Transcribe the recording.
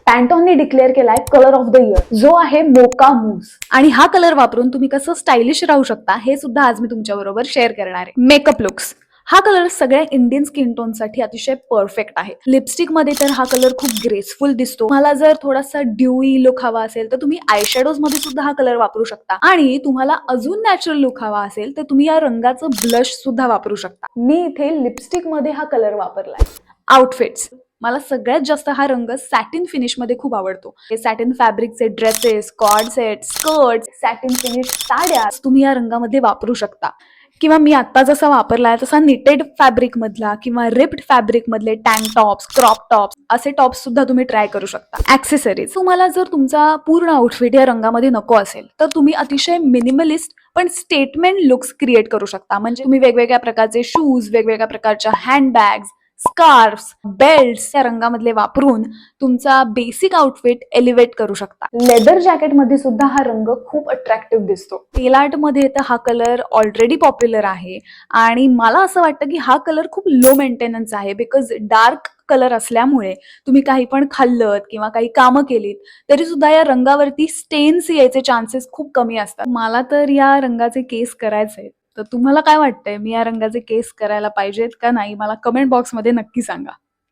पॅन्टॉनने declare केलाय colour of the year, जो आहे मोका मूस. आणि हा कलर वापरून तुम्ही कसं स्टायलिश राहू शकता हे सुद्धा आज मी तुमच्या बरोबर शेअर करणार आहे. Makeup looks. हा कलर सगळ्या इंडियन स्किन टोनसाठी अतिशय परफेक्ट आहे. लिपस्टिक मध्ये तर हा कलर खूप ग्रेसफुल दिसतो. मला जर थोडासा ड्यूई लुक हवा असेल तर तुम्ही आयशॅडोज मध्ये सुद्धा हा कलर वापरू शकता. आणि तुम्हाला अजून नॅचरल लुक हवा असेल तर तुम्ही या रंगाचं ब्लश सुद्धा वापरू शकता. मी इथे लिपस्टिक मध्ये हा कलर वापरलाय. आउटफिट्स. मला सगळ्यात जास्त हा रंग सॅटिन फिनिश मध्ये खूप आवडतो. हे सॅटिन फॅब्रिकचे dresses, co-ord set, skirt, satin finish साड्या तुम्ही या रंगामध्ये वापरू शकता. किंवा मी आता जसा वापरलाय तसा निटेड फॅब्रिक मधला किंवा रिप्ड फॅब्रिक मधले टँक टॉप्स, क्रॉप टॉप्स असे टॉप्स सुद्धा तुम्ही ट्राय करू शकता. ऍक्सेसरीज. तुम्हाला जर तुमचा पूर्ण आउटफिट या रंगामध्ये नको असेल तर तुम्ही अतिशय मिनिमलिस्ट पण स्टेटमेंट लुक्स क्रिएट करू शकता. म्हणजे तुम्ही वेगवेगळ्या प्रकारचे शूज, वेगवेगळ्या प्रकारच्या हँडबॅग्स, स्कार्फ्स, बेल्ट्स या रंगामधले वापरून तुमचा बेसिक आउटफिट एलिव्हेट करू शकता. लेदर जॅकेट मध्ये सुद्धा हा रंग खूप अट्रॅक्टिव्ह दिसतो. टेल आर्ट मध्ये तर हा कलर ऑलरेडी पॉप्युलर आहे आणि मला असं वाटतं की हा कलर खूप लो मेंटेनन्स आहे. बिकॉज डार्क कलर असल्यामुळे तुम्ही काही पण खाल्लं किंवा काही कामं केलीत तरी सुद्धा या रंगावरती स्टेन्स यायचे चान्सेस खूप कमी असतात. मला तर या रंगाचे केस करायचे. तर तुम्हाला काय वाटतंय, मी या रंगाचे केस करायला पाहिजेत का नाही, मला कमेंट बॉक्समध्ये नक्की सांगा.